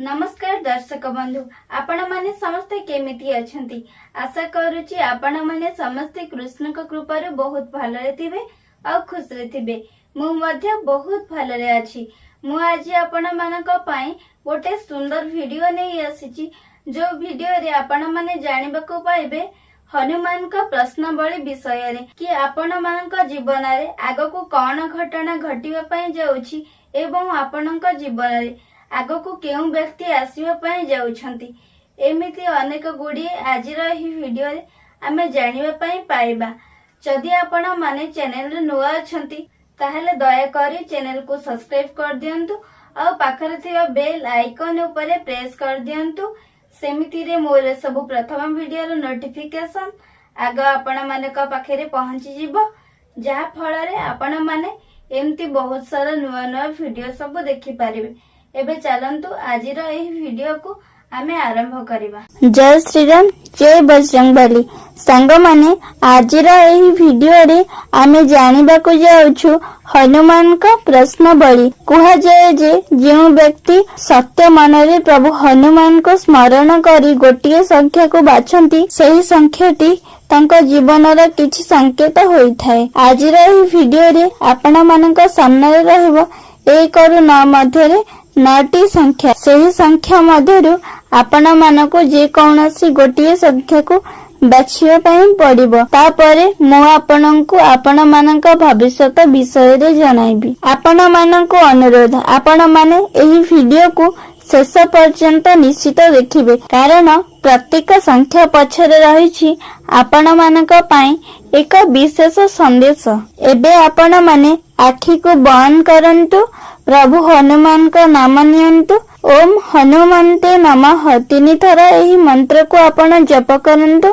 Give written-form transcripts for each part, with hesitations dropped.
नमस्कार दर्शक बंधु आपण माने समस्ते केमिति अछंती आशा करूची आपण माने समस्ते कृष्ण को कृपारे बहुत भलरे थिबे आ खुश रे थिबे मु मध्य बहुत भलरे अछि। मु आज आपण मानक पई गोटे सुंदर वीडियो नै आसीची जो वीडियो रे आपण माने जानिबा को पाइबे हनुमान का प्रश्नावली विषय रे कि आपण मानक जीवन रे आगो को कोन घटना घटिबा पई जाउची एवं आपणक जीवन रे आगो को केउ व्यक्ति आसीबा पई जाउछंती एमिति अनेक गुडी आजिर ही वीडियो रे आमे जानिबा पई पाइबा। जदि आपण माने चैनल रे नुआ अछंती ताहले दया करी चैनल को सब्सक्राइब कर दियंतु और पाखरे थिबा बेल आइकन ऊपर प्रेस कर दियंतु सेमिति रे मोर सब प्रथम वीडियो रो नोटिफिकेशन आगो आपण माने का पाखरे पहुंची जिवो जहा फल रे आपण माने एमती बहुत सारा नुआ नुआ वीडियो सब देखि पारिबे। एबे चलंतु आजिर एही वीडियो को आमे आरंभ करिबा। जय श्री राम जय बजरंगबली सांग माने आजिर एही वीडियो रे आमे जानिबा को जाउछु हनुमान का प्रश्नावली। कुहा जाए जे जो व्यक्ति सत्य मन रे प्रभु हनुमान को स्मरण करी गोटिए संख्या को बाछंती सही संख्याटी तांको जीवन रा किछि संकेत होई थाए। आजिर एही वीडियो रे आपना मानक सामने रहबो 1 और 9 मध्य रे 9टी संख्या सही संख्या मध्यरु आपण मानको जे कौनसी गोटिए संख्या को बाछिया पई पड़िबो। तापरे मो आपनकु आपण मानक भविष्यत विषय रे जणाइबी। आपण मानक अनुरोध आपण माने एही वीडियो को शेष पर्यंत निश्चित देखिबे कारण प्रत्येक संख्या पछरे रहिछि आपण मानक पई एक विशेष संदेश। एबे आपण माने आखि को बंद करंतु प्रभु हनुमान का नाम नियंतु ओम हनुमन्ते नमः 3 थर एही मंत्र को आपण जप करंतु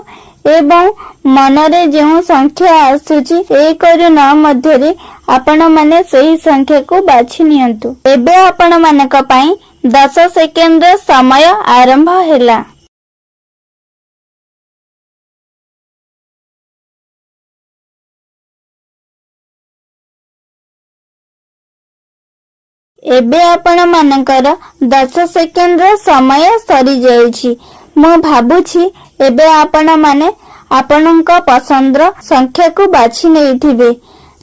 एवं मनरे जो संख्या आसुची 1 और 9 मध्य रे आपण माने सही संख्या को बाछि नियंतु। एबे आपण मानक पई 10 सेकेंड रो समय आरंभ हैला। एबे आपण मानकर 10 सेकेंड रो समय सरी जाईछि। मो भाबुछि एबे आपण माने आपनक पसंदर संख्या को बाछि नेथिबे।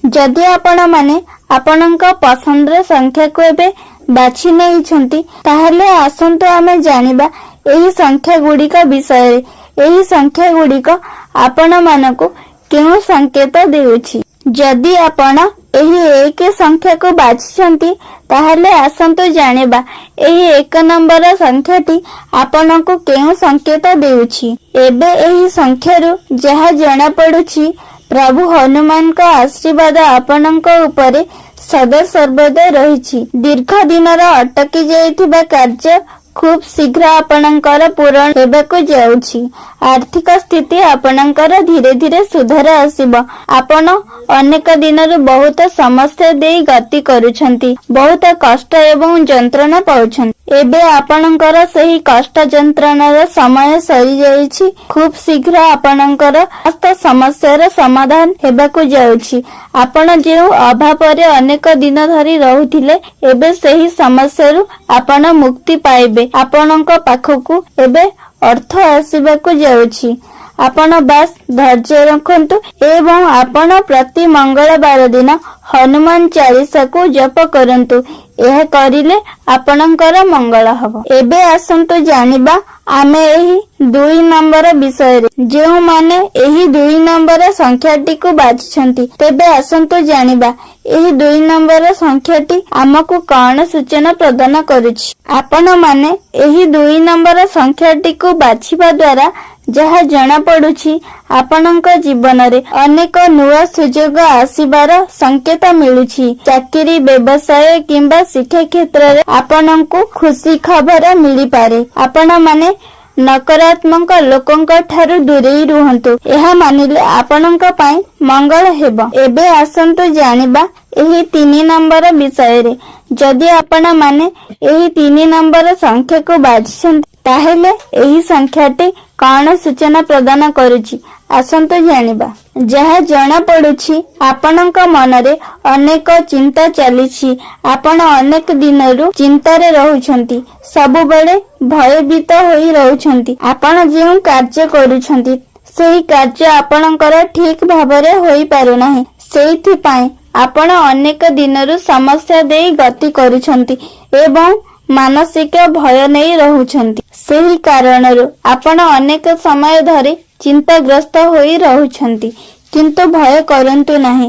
जदि आपण माने आपनक पसंदर संख्या को एबे बाछि नेइछंती ताहले आसंतो आमे जानिबा एही संख्या गुडी का विषय रे। एही संख्या गुडी को आपण मानको केउ संकेत देउछि। जदि आपण एही एक संख्या को बाछिछंती ताहले आसंतो जानिबा एही 1 नंबर संख्याटी आपनको केउ संकेत देउछि। एबे एही संख्यारु जहा जणा पडुछि प्रभु हनुमान का आशीर्वाद आपनक ऊपर सदा सर्वदा रहिछि। दीर्घ दिनर अटकी जाइथिबा कार्य खूब शीघ्र आपनकर पूर्ण हेबाकु जाउछि। आर्थिक स्थिति आपनकर धीरे धीरे सुधार आसीबो। आपण अनेक दिनर बहुत समस्या देई गति करूछंती बहुत कष्ट एवं जंत्रणा पाउछंती। एबे आपनकर सही कष्ट जंत्रणार समय सरी जाइछि। खूब शीघ्र आपनकर समस्त समस्यार समाधान हेबाकु जाउछि। आपण जे अभाव रे अनेक दिन धरि रहुथिले एबे सही समस्यारु आपण मुक्ति पाइबे। आपनक पाखकु एबे अर्थ आसीबाकु जाउछि। आपण बास धैर्य रखंतु एवं आपण प्रति मंगलवार दिन हनुमान चालीसा को जप करंतु। यह करिले आपनकर मंगल हबो। एबे आसंतु जानिबा आमे एही 2 नंबर विषय रे। जेउ माने एही 2 नंबर संख्याटी को बाछंती तेबे आसंतु जानिबा एही 2 नंबर संख्याटी हमकु कोन सूचना प्रदान करूछि। आपण माने एही 2 नंबर संख्याटी को बाछिबा द्वारा जहा जना पडुछि आपनक जीवन रे अनेक नुआ सुजोग आसीबार संकेत मिलुछि। चाकरी व्यवसाय किंबा शिक्षा क्षेत्र रे आपनकु खुशी खबर मिली पारे। आपण माने नकारात्मक लोकंक ठारू दूरेई रुहंतु। एहा मानिले आपनक पई मंगल हेबो। एबे आसंतु जानिबा एही 3 नंबर विषय रे। जदि आपण माने एही 3 नंबर संख्या को बाछिछंती ତାହେଲେ ଏହି ସଂଖ୍ୟାଟି କଣ ସୂଚନା ପ୍ରଦାନ କରୁଛି ଆସନ୍ତୁ ଜାଣିବା। ଯାହା ଜଣା ପଡୁଛି ଆପଣଙ୍କ ମନରେ ଅନେକ ଚିନ୍ତା ଚାଲିଛି। ଆପଣ ଅନେକ ଦିନରୁ ଚିନ୍ତାରେ ରହୁଛନ୍ତି, ସବୁବେଳେ ଭୟଭୀତ ହୋଇ ରହୁଛନ୍ତି। ଆପଣ ଯେଉଁ କାର୍ଯ୍ୟ କରୁଛନ୍ତି ସେହି କାର୍ଯ୍ୟ ଆପଣଙ୍କର ଠିକ ଭାବରେ ହୋଇପାରୁନାହିଁ। ସେଇଥିପାଇଁ ଆପଣ ଅନେକ ଦିନରୁ ସମସ୍ୟା ଦେଇ ଗତି କରୁଛନ୍ତି ଏବଂ ମାନସିକ ଭୟ ନେଇ ରହୁଛନ୍ତି। ସେହି କାରଣରୁ ଆପଣ ଅନେକ ସମୟ ଧରି ଚିନ୍ତାଗ୍ରସ୍ତ ହୋଇ ରହୁଛନ୍ତି। କିନ୍ତୁ ଭୟ କରନ୍ତୁ ନାହିଁ,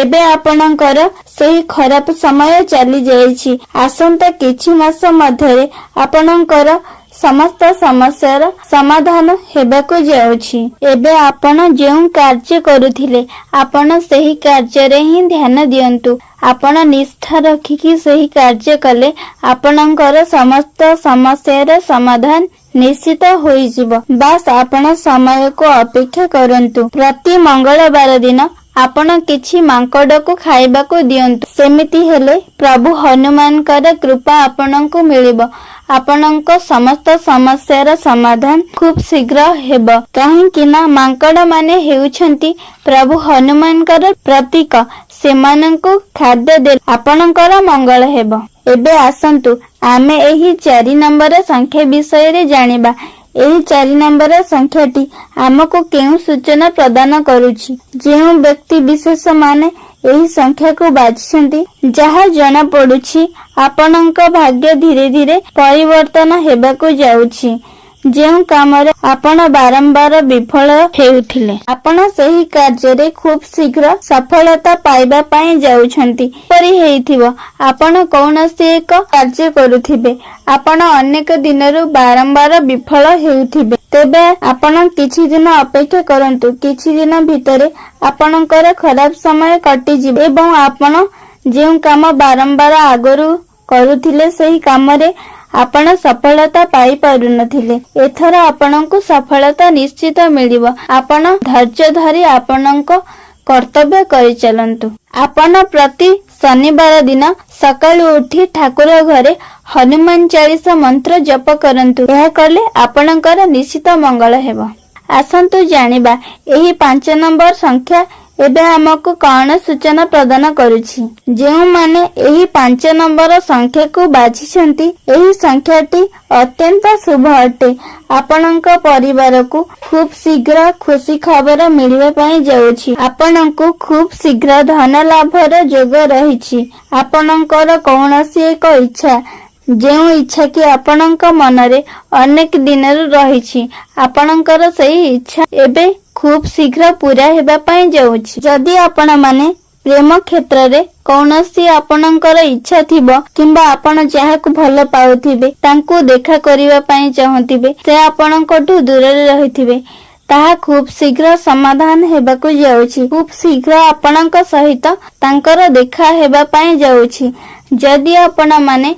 ଏବେ ଆପଣଙ୍କର ସେହି ଖରାପ ସମୟ ଚାଲି ଯାଇଛି। ଆସନ୍ତା କିଛି ମାସ ମଧ୍ୟରେ ଆପଣଙ୍କର ସମସ୍ତ ସମସ୍ୟାର ସମାଧାନ ହେବାକୁ ଯାଉଛି। ଏବେ ଆପଣ ଯେଉଁ କାର୍ଯ୍ୟ କରୁଥିଲେ ଆପଣ ସେହି କାର୍ଯ୍ୟରେ ହିଁ ଧ୍ୟାନ ଦିଅନ୍ତୁ। ଆପଣ ନିଷ୍ଠା ରଖିକି ସେହି କାର୍ଯ୍ୟ କଲେ ଆପଣଙ୍କର ସମସ୍ତ ସମସ୍ୟାର ସମାଧାନ ନିଶ୍ଚିତ ହୋଇଯିବ। ବାସ୍ ଆପଣ ସମୟକୁ ଅପେକ୍ଷା କରନ୍ତୁ। ପ୍ରତି ମଙ୍ଗଳବାର ଦିନ ଆପଣ କିଛି ମାଙ୍କଡକୁ ଖାଇବାକୁ ଦିଅନ୍ତୁ। ସେମିତି ହେଲେ ପ୍ରଭୁ ହନୁମାନଙ୍କର କୃପା ଆପଣଙ୍କୁ ମିଳିବ। ଆପଣଙ୍କ ସମସ୍ତ ସମସ୍ୟାର ସମାଧାନ ଖୁବ୍ ଶୀଘ୍ର ହେବ। କାହିଁକି ନା ମାଙ୍କଡ ମାନେ ହେଉଛନ୍ତି ପ୍ରଭୁ ହନୁମାନଙ୍କର ପ୍ରତୀକ। ସେମାନଙ୍କୁ ଖାଦ୍ୟ ଦେଲେ ଆପଣଙ୍କର ମଙ୍ଗଳ ହେବ। ଏବେ ଆସନ୍ତୁ ଆମେ ଏହି 4 ନମ୍ବର ସଂଖ୍ୟା ବିଷୟରେ ଜାଣିବା। ଏହି 4 ନମ୍ବର ସଂଖ୍ୟାଟି ଆମକୁ କେଉଁ ସୂଚନା ପ୍ରଦାନ କରୁଛି? ଯେଉଁ ବ୍ୟକ୍ତି ବିଶେଷ ମାନେ ଏହି ସଂଖ୍ୟାକୁ ବାଛିଛନ୍ତି, ଯାହା ଜଣା ପଡୁଛି ଆପଣଙ୍କ ଭାଗ୍ୟ ଧୀରେ ଧୀରେ ପରିବର୍ତ୍ତନ ହେବାକୁ ଯାଉଛି। ଯେଉଁ କାମରେ ଆପଣ ବାରମ୍ବାର ବିଫଳ ହେଉଥିଲେ ଆପଣ ସେହି କାର୍ଯ୍ୟରେ ଖୁବ୍ ଶୀଘ୍ର ସଫଳତା ପାଇବା ପାଇଁ ଯାଉଛନ୍ତି। ପରି ହେଇଥିବ ଆପଣ କୌଣସି ଏକ କାର୍ଯ୍ୟ କରୁଥିବେ, ଆପଣ ଅନେକ ଦିନରୁ ବାରମ୍ବାର ବିଫଳ ହେଉଥିବେ। ତେବେ ଆପଣ କିଛି ଦିନ ଅପେକ୍ଷା କରନ୍ତୁ। କିଛି ଦିନ ଭିତରେ ଆପଣଙ୍କର ଖରାପ ସମୟ କଟିଯିବ ଏବଂ ଆପଣ ଯେଉଁ କାମ ବାରମ୍ବାର ଆଗରୁ କରୁଥିଲେ ସେହି କାମରେ ଆପଣ ସଫଳତା ପାଇପାରୁନଥିଲେ। ଏଥର ଆପଣଙ୍କୁ ସଫଳତା ନିଶ୍ଚିତ ମିଳିବ। ଆପଣ ଧୈର୍ଯ୍ୟ ଧରି ଆପଣଙ୍କ କର୍ତ୍ତବ୍ୟ କରିଚାଲନ୍ତୁ। ଆପଣ ପ୍ରତି ଶନିବାର ଦିନ ସକାଳୁ ଉଠି ଠାକୁର ଘରେ ହନୁମାନ ଚାଳିଶା ମନ୍ତ୍ର ଜପ କରନ୍ତୁ। ଏହା କଲେ ଆପଣଙ୍କର ନିଶ୍ଚିତ ମଙ୍ଗଳ ହେବ। ଆସନ୍ତୁ ଜାଣିବା ଏହି 5 ନମ୍ବର ସଂଖ୍ୟା ଏବେ ଆମକୁ କଣ ସୂଚନା ପ୍ରଦାନ କରୁଛି। ଯେଉଁମାନେ ଏହି 5 ନମ୍ବର ସଂଖ୍ୟାକୁ ବାଛିଛନ୍ତି ଏହି ସଂଖ୍ୟାଟି ଅତ୍ୟନ୍ତ ଶୁଭ ଅଟେ। ଆପଣଙ୍କ ପରିବାରକୁ ଖୁବ୍ ଶୀଘ୍ର ଖୁସି ଖବର ମିଳିବା ପାଇଁ ଯାଉଛି। ଆପଣଙ୍କୁ ଖୁବ୍ ଶୀଘ୍ର ଧନ ଲାଭର ଯୋଗ ରହିଛି। ଆପଣଙ୍କର କୌଣସି ଏକ ଇଚ୍ଛା, ଯେଉଁ ଇଚ୍ଛା କି ଆପଣଙ୍କ ମନରେ ଅନେକ ଦିନରୁ ରହିଛି, ଆପଣଙ୍କର ସେହି ଇଚ୍ଛା ଏବେ ଖୁବ୍ ଶୀଘ୍ର ପୂରା ହେବା ପାଇଁ ଯାଉଛି। ଯଦି ଆପଣ ମାନେ ପ୍ରେମ କ୍ଷେତ୍ରରେ କୌଣସି ଆପଣଙ୍କର ଇଚ୍ଛା ଥିବ କିମ୍ବା ଆପଣ ଯାହାକୁ ଭଲ ପାଉଥିବେ ତାଙ୍କୁ ଦେଖା କରିବା ପାଇଁ ଚାହୁଁଥିବେ, ସେ ଆପଣଙ୍କଠୁ ଦୂରରେ ରହିଥିବେ, ତାହା ଖୁବ୍ ଶୀଘ୍ର ସମାଧାନ ହେବାକୁ ଯାଉଛି। ଖୁବ୍ ଶୀଘ୍ର ଆପଣଙ୍କ ସହିତ ତାଙ୍କର ଦେଖା ହେବା ପାଇଁ ଯାଉଛି। ଯଦି ଆପଣ ମାନେ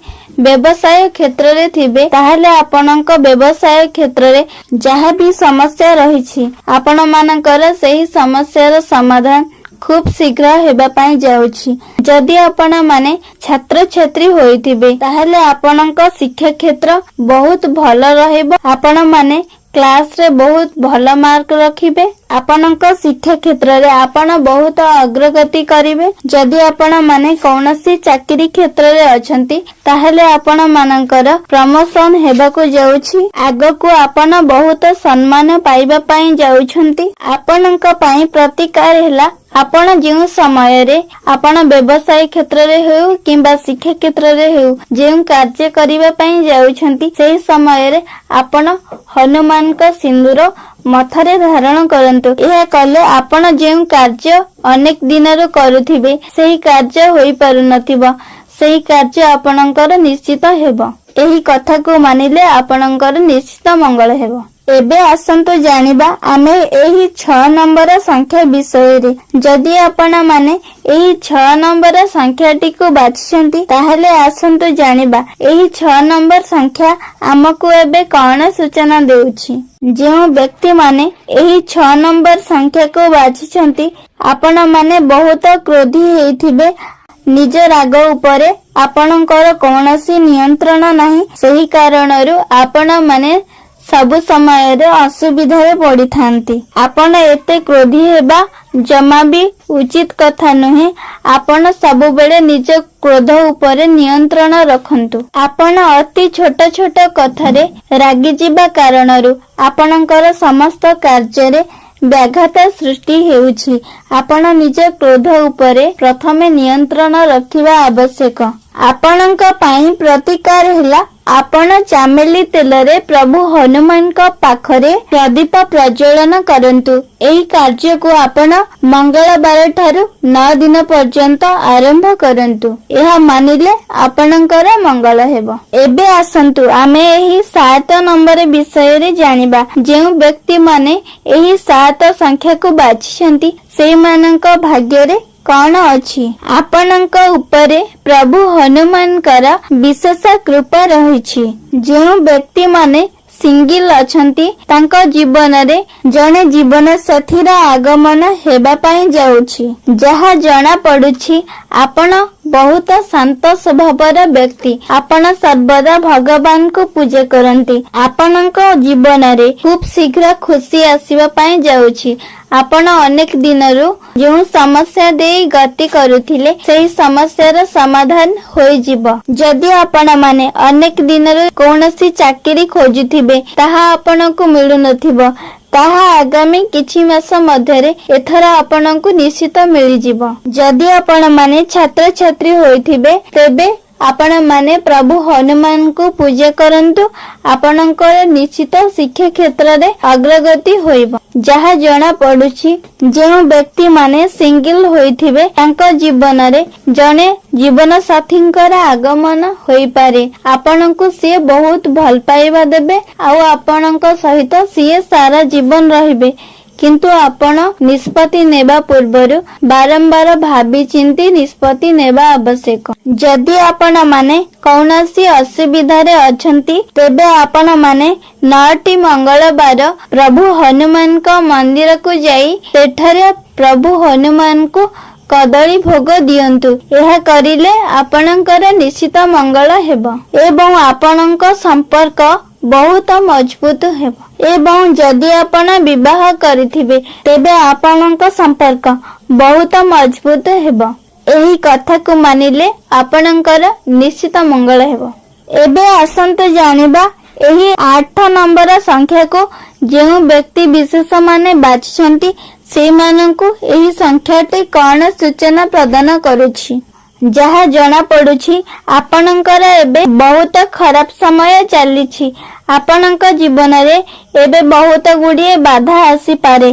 ବ୍ୟବସାୟ କ୍ଷେତ୍ରରେ ଥିବେ ତାହେଲେ ଆପଣଙ୍କ ବ୍ୟବସାୟ କ୍ଷେତ୍ରରେ ଯାହା ବି ସମସ୍ୟା ରହିଛି ଆପଣ ମାନଙ୍କର ସେହି ସମସ୍ୟାର ସମାଧାନ ଖୁବ୍ ଶୀଘ୍ର ହେବା ପାଇଁ ଯାଉଛି। ଯଦି ଆପଣ ମାନେ ଛାତ୍ରଛାତ୍ରୀ ହୋଇଥିବେ ତାହେଲେ ଆପଣଙ୍କ ଶିକ୍ଷା କ୍ଷେତ୍ର ବହୁତ ଭଲ ରହିବ। ଆପଣ ମାନେ କ୍ଲାସରେ ବହୁତ ଭଲ ମାର୍କ ରଖିବେ। ଆପଣଙ୍କ ଶିକ୍ଷା କ୍ଷେତ୍ରରେ ଆପଣ ବହୁତ ଅଗ୍ରଗତି କରିବେ। ଯଦି ଆପଣ ମାନେ କୌଣସି ଚାକିରି କ୍ଷେତ୍ରରେ ଅଛନ୍ତି ତାହେଲେ ଆପଣ ମାନଙ୍କର ପ୍ରମୋଶନ ହେବାକୁ ଯାଉଛି। ଆଗକୁ ଆପଣ ବହୁତ ସମ୍ମାନ ପାଇବା ପାଇଁ ଯାଉଛନ୍ତି। ଆପଣଙ୍କ ପାଇଁ ପ୍ରତିକାର ହେଲା ଆପଣ ଯେଉଁ ସମୟରେ ଆପଣ ବ୍ୟବସାୟ କ୍ଷେତ୍ରରେ ହେଉ କିମ୍ବା ଶିକ୍ଷା କ୍ଷେତ୍ରରେ ହେଉ ଯେଉଁ କାର୍ଯ୍ୟ କରିବା ପାଇଁ ଯାଉଛନ୍ତି ସେହି ସମୟରେ ଆପଣ ହନୁମାନଙ୍କ ସିନ୍ଦୁର ମଥାରେ ଧାରଣ କରନ୍ତୁ। ଏହା କଲେ ଆପଣ ଯେଉଁ କାର୍ଯ୍ୟ ଅନେକ ଦିନରୁ କରୁଥିବେ ସେହି କାର୍ଯ୍ୟ ହୋଇପାରୁନଥିବ, ସେହି କାର୍ଯ୍ୟ ଆପଣଙ୍କର ନିଶ୍ଚିତ ହେବ। ଏହି କଥାକୁ ମାନିଲେ ଆପଣଙ୍କର ନିଶ୍ଚିତ ମଙ୍ଗଳ ହେବ। ଏବେ ଆସନ୍ତୁ ଜାଣିବା ଆମେ ଏହି 6 ନମ୍ବର ସଂଖ୍ୟା ବିଷୟରେ। ଯଦି ଆପଣ ମାନେ ଏହି 6 ନମ୍ବର ସଂଖ୍ୟାଟିକୁ ବାଛିଛନ୍ତି ତାହେଲେ ଆସନ୍ତୁ ଜାଣିବା ଏହି 6 ନମ୍ବର ସଂଖ୍ୟା ଆମକୁ ଏବେ କଣ ସୂଚନା ଦେଉଛି। ଯେଉଁ ବ୍ୟକ୍ତି ମାନେ ଏହି 6 ନମ୍ବର ସଂଖ୍ୟାକୁ ବାଛିଛନ୍ତି ଆପଣ ମାନେ ବହୁତ କ୍ରୋଧୀ ହେଇଥିବେ ନିଜ ରାଗ ଉପରେ ଆପଣଙ୍କର କୌଣସି ନିୟନ୍ତ୍ରଣ ନାହିଁ। ସେହି କାରଣରୁ ଆପଣମାନେ ସବୁ ସମୟରେ ଅସୁବିଧାରେ ପଡିଥାନ୍ତି। ଆପଣ ଏତେ କ୍ରୋଧୀ ହେବା ଜମା ବି ଉଚିତ କଥା ନୁହେଁ। ଆପଣ ସବୁବେଳେ ନିଜ କ୍ରୋଧ ଉପରେ ନିୟନ୍ତ୍ରଣ ରଖନ୍ତୁ। ଆପଣ ଅତି ଛୋଟ ଛୋଟ କଥାରେ ରାଗିଯିବା କାରଣରୁ ଆପଣଙ୍କର ସମସ୍ତ କାର୍ଯ୍ୟରେ ବ୍ୟାଘାତ ସୃଷ୍ଟି ହେଉଛି। ଆପଣ ନିଜ କ୍ରୋଧ ଉପରେ ପ୍ରଥମେ ନିୟନ୍ତ୍ରଣ ରଖିବା ଆବଶ୍ୟକ। ଆପଣଙ୍କ ପାଇଁ ପ୍ରତିକାର ହେଲା, ଆପଣ ଚାମେଲି ତେଲରେ ପ୍ରଭୁ ହନୁମାନଙ୍କ ପାଖରେ ପ୍ରଦୀପ ପ୍ରଜ୍ୱଳନ କରନ୍ତୁ। ଏହି କାର୍ଯ୍ୟକୁ ଆପଣ ମଙ୍ଗଳବାର ଠାରୁ 9 ଦିନ ପର୍ଯ୍ୟନ୍ତ ଆରମ୍ଭ କରନ୍ତୁ। ଏହା ମାନିଲେ ଆପଣଙ୍କର ମଙ୍ଗଳ ହେବ। ଏବେ ଆସନ୍ତୁ ଆମେ ଏହି 7 ନମ୍ବର ବିଷୟରେ ଜାଣିବା। ଯେଉଁ ବ୍ୟକ୍ତିମାନେ ଏହି 7 ସଂଖ୍ୟାକୁ ବାଛିଛନ୍ତି ସେଇମାନଙ୍କ ଭାଗ୍ୟରେ କଣ ଅଛି? ଆପଣଙ୍କ ଉପରେ ପ୍ରଭୁ ହନୁମାନଙ୍କର ବିଶେଷ କୃପା ରହିଛି। ଯେଉଁ ବ୍ୟକ୍ତିମାନେ ସିଙ୍ଗିଲ ଅଛନ୍ତି ତାଙ୍କ ଜୀବନରେ ଜଣେ ଜୀବନ ସାଥୀର ଆଗମନ ହେବା ପାଇଁ ଯାଉଛି। ଯାହା ଜଣା ପଡୁଛି ଆପଣ ବହୁତ ଶାନ୍ତ ସ୍ୱଭାବର ବ୍ୟକ୍ତି। ଆପଣ ସର୍ବଦା ଭଗବାନଙ୍କୁ ପୂଜା କରନ୍ତି। ଆପଣଙ୍କ ଜୀବନରେ ଖୁବ୍ ଶୀଘ୍ର ଖୁସି ଆସିବା ପାଇଁ ଯାଉଛି। ଆପଣ ଅନେକ ଦିନରୁ ଯେଉଁ ସମସ୍ୟା ଦେଇ ଗତି କରୁଥିଲେ ସେହି ସମସ୍ୟାର ସମାଧାନ ହୋଇଯିବ। ଯଦି ଆପଣମାନେ ଅନେକ ଦିନରୁ କୌଣସି ଚାକିରି ଖୋଜୁଥିବେ ତାହା ଆପଣଙ୍କୁ ମିଳୁନଥିବ, ତାହା ଆଗାମୀ କିଛି ମାସ ମଧ୍ୟରେ ଏଥର ଆପଣଙ୍କୁ ନିଶ୍ଚିତ ମିଳିଯିବ। ଯଦି ଆପଣମାନେ ଛାତ୍ରଛାତ୍ରୀ ହୋଇଥିବେ ତେବେ ଆପଣମାନେ ପ୍ରଭୁ ହନୁମାନଙ୍କୁ ପୂଜା କରନ୍ତୁ। ଆପଣଙ୍କର ନିଶ୍ଚିତ ଶିକ୍ଷା କ୍ଷେତ୍ରରେ ଅଗ୍ରଗତି ହୋଇବ। ଯାହା ଜଣା ପଡୁଛି ଯେଉଁ ବ୍ୟକ୍ତିମାନେ ସିଙ୍ଗିଲ ହୋଇଥିବେ ତାଙ୍କ ଜୀବନରେ ଜଣେ ଜୀବନ ସାଥୀଙ୍କର ଆଗମନ ହୋଇପାରେ। ଆପଣଙ୍କୁ ସିଏ ବହୁତ ଭଲ ପାଇବା ଦେବେ ଆଉ ଆପଣଙ୍କ ସହିତ ସିଏ ସାରା ଜୀବନ ରହିବେ। କିନ୍ତୁ ଆପଣ ନିଷ୍ପତ୍ତି ନେବା ପୂର୍ବରୁ ବାରମ୍ବାର ଭାବି ଚିନ୍ତି ନିଷ୍ପତ୍ତି ନେବା ଆବଶ୍ୟକ। ଯଦି ଆପଣମାନେ କୌଣସି ଅସୁବିଧାରେ ଅଛନ୍ତି ତେବେ ଆପଣମାନେ 9ଟି ମଙ୍ଗଳବାର ପ୍ରଭୁ ହନୁମାନଙ୍କ ମନ୍ଦିରକୁ ଯାଇ ସେଠାରେ ପ୍ରଭୁ ହନୁମାନଙ୍କୁ କଦଳୀ ଭୋଗ ଦିଅନ୍ତୁ। ଏହା କରିଲେ ଆପଣଙ୍କର ନିଶ୍ଚିତ ମଙ୍ଗଳ ହେବ ଏବଂ ଆପଣଙ୍କ ସମ୍ପର୍କ ବହୁତ ମଜବୁତ ହେବ। ଏବଂ ଯଦି ଆପଣ ବିବାହ କରିଥିବେ ତେବେ ଆପଣଙ୍କ ସମ୍ପର୍କ ବହୁତ ମଜବୁତ ହେବ। ଏହି କଥାକୁ ମାନିଲେ ଆପଣଙ୍କର ନିଶ୍ଚିତ ମଙ୍ଗଳ ହେବ। ଏବେ ଆସନ୍ତୁ ଜାଣିବା ଏହି 8 ନମ୍ବର ସଂଖ୍ୟାକୁ ଯେଉଁ ବ୍ୟକ୍ତି ବିଶେଷ ମାନେ ବାଛିଛନ୍ତି ସେମାନଙ୍କୁ ଏହି ସଂଖ୍ୟାଟି କଣ ସୂଚନା ପ୍ରଦାନ କରୁଛି? ଯାହା ଜଣା ପଡୁଛି ଆପଣଙ୍କର ଏବେ ବହୁତ ଖରାପ ସମୟ ଚାଲିଛି। ଆପଣଙ୍କ ଜୀବନରେ ଏବେ ବହୁତ ଗୁଡିଏ ବାଧା ଆସିପାରେ।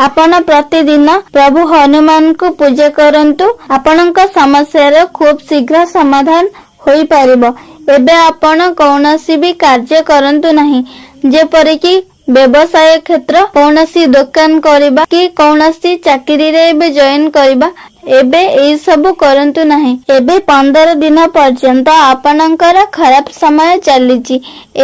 ଆପଣ ପ୍ରତିଦିନ ପ୍ରଭୁ ହନୁମାନଙ୍କୁ ପୂଜା କରନ୍ତୁ। ଆପଣଙ୍କ ସମସ୍ୟାର ଖୁବ୍ ଶୀଘ୍ର ସମାଧାନ ହୋଇପାରିବ। ଏବେ ଆପଣ କୌଣସି ବି କାର୍ଯ୍ୟ କରନ୍ତୁ ନାହିଁ, ଯେପରିକି ବ୍ୟବସାୟ କ୍ଷେତ୍ର, କୌଣସି ଦୋକାନ କରିବା କି କୌଣସି ଚାକିରିରେ ଏବେ ଜଏନ୍ କରିବା। ଏବେ ଏଇ ସବୁ କରନ୍ତୁ ନାହିଁ। ଏବେ 15 ଦିନ ପର୍ଯ୍ୟନ୍ତ ଆପଣଙ୍କର ଖରାପ ସମୟ ଚାଲିଛି।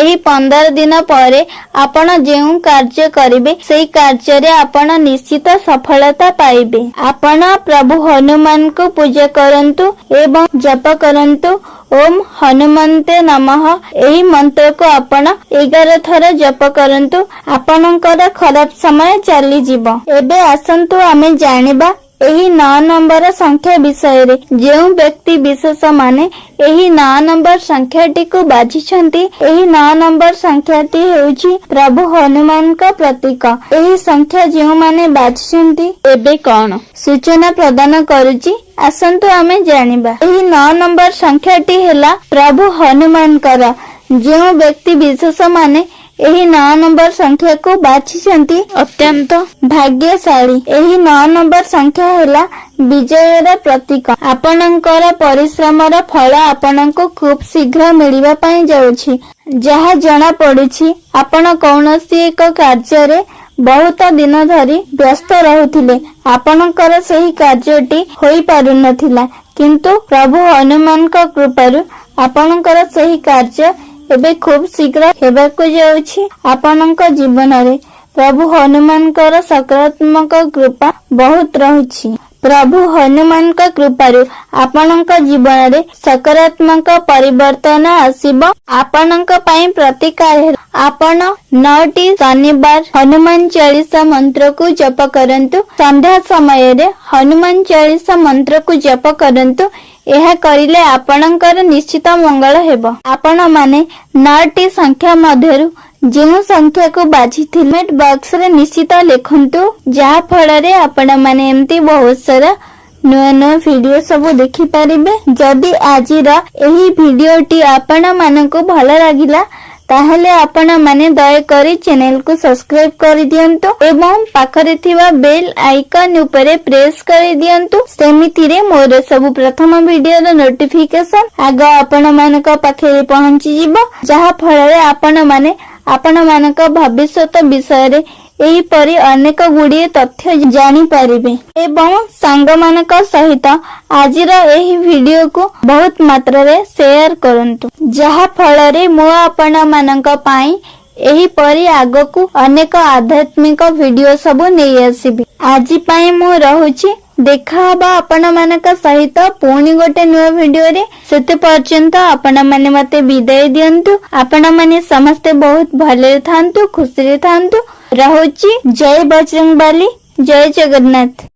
ଏହି 15 ଦିନ ପରେ ଆପଣ ଯେଉଁ କାର୍ଯ୍ୟ କରିବେ ସେଇ କାର୍ଯ୍ୟରେ ଆପଣ ନିଶ୍ଚିତ ସଫଳତା ପାଇବେ। ଆପଣ ପ୍ରଭୁ ହନୁମାନଙ୍କୁ ପୂଜା କରନ୍ତୁ ଏବଂ ଜପ କରନ୍ତୁ ଓମ୍ ହନୁମନ୍ତେ ନମଃ। ଏହି ମନ୍ତ୍ରକୁ ଆପଣ 11 ଥର ଜପ କରନ୍ତୁ। ଆପଣଙ୍କର ଖରାପ ସମୟ ଚାଲିଯିବ। ଏବେ ଆସନ୍ତୁ ଆମେ ଜାଣିବା ଏହି 9 ନମ୍ବର ସଂଖ୍ୟା ବିଷୟରେ। ଯେଉଁ ବ୍ୟକ୍ତି ବିଶେଷ ମାନେ ଏହି 9 ନମ୍ବର ସଂଖ୍ୟାଟିକୁ ବାଛିଛନ୍ତି ଏହି 9 ନମ୍ବର ସଂଖ୍ୟାଟି ହେଉଛି ପ୍ରଭୁ ହନୁମାନଙ୍କ ପ୍ରତୀକ। ଏହି ସଂଖ୍ୟା ଯେଉଁମାନେ ବାଛିଛନ୍ତି ଏବେ କଣ ସୂଚନା ପ୍ରଦାନ କରୁଛି ଆସନ୍ତୁ ଆମେ ଜାଣିବା। ଏହି 9 ନମ୍ବର ସଂଖ୍ୟାଟି ହେଲା ପ୍ରଭୁ ହନୁମାନଙ୍କର। ଯେଉଁ ବ୍ୟକ୍ତି ବିଶେଷ ମାନେ ଏହି 9 ନମ୍ବର ସଂଖ୍ୟାକୁ ବାଛିଛନ୍ତି ଅତ୍ୟନ୍ତ ଭାଗ୍ୟଶାଳୀ। ଏହି 9 ନମ୍ବର ସଂଖ୍ୟା ହେଲା ବିଜୟର ପ୍ରତୀକ। ଆପଣଙ୍କର ପରିଶ୍ରମର ଫଳ ଆପଣଙ୍କୁ ଖୁବ୍ ଶୀଘ୍ର ମିଳିବା ପାଇଁ ଯାଉଛି। ଯାହା ଜଣା ପଡୁଛି ଆପଣ କୌଣସି ଏକ କାର୍ଯ୍ୟରେ ବହୁତ ଦିନ ଧରି ବ୍ୟସ୍ତ ରହୁଥିଲେ। ଆପଣଙ୍କର ସେହି କାର୍ଯ୍ୟଟି ହୋଇପାରୁନଥିଲା, କିନ୍ତୁ ପ୍ରଭୁ ହନୁମାନଙ୍କ କୃପାରୁ ଆପଣଙ୍କର ସେହି କାର୍ଯ୍ୟ ଏବେ ଖୁବ୍ ଶୀଘ୍ର ହେବାକୁ ଯାଉଛି। ଆପଣଙ୍କ ଜୀବନରେ ପ୍ରଭୁ ହନୁମାନଙ୍କର ସକାରାତ୍ମକ କୃପା ବହୁତ ରହିଛି। प्रभु हनुमान कृपारु आपणक जीवन में सकारात्मक परिवर्तन आसिब। आपणक पई प्रतिकार आपण 9टी शनिवार हनुमान चालीसा मंत्र को जप करंतु। संध्या समय रे हनुमान चालीसा मंत्र को जप करंतु। यह करिले आपणकर निश्चित मंगल हेबो। आपण माने 9टी संख्या मध्यरु जो संख्या को बाछि कमेंट बॉक्स रे निश्चित लिखंतु, जहा फल रे आपण माने एमती बहुत सारा नुआ नुआ वीडियो सब देखि परिबे। जदि आजिर एही वीडियोटी आपण माननको भल लागिला ताहले आपण माने दयाकरी चैनल को सब्सक्राइब कर दियंतु एवं पाखरे थिबा बेल आइकन उपरे प्रेस कर दियंतु। सेमिति रे मोर सब प्रथम वीडियो रो नोटिफिकेशन आग आपण मानक पाखरे पहुंची जिवो, जहा फल रे आपण माने आपण मानक भविष्यत विषय रे एही परी अनेक गुड़िए तथ्य जानी पारिबे एवं सांग मानक सहित आजिर एही वीडियो को बहुत मात्रा रे शेयर करंतु, जहा फल रे मो आपण मानक पाई एही परी आगकू अनेक आध्यात्मिक वीडियो सब नहीं आसीबी। आजि पाई मो रहुची, देखा हबा आपण मानक सहित पुणी गोटे नुआ वीडियो रे। सेते पर्यंत आपण माने मते विदाय दियंतु। आपण माने समस्ते बहुत भले थांतु, खुशी रे थांतु। रहुची। जय बजरंगबली, जय जगन्नाथ।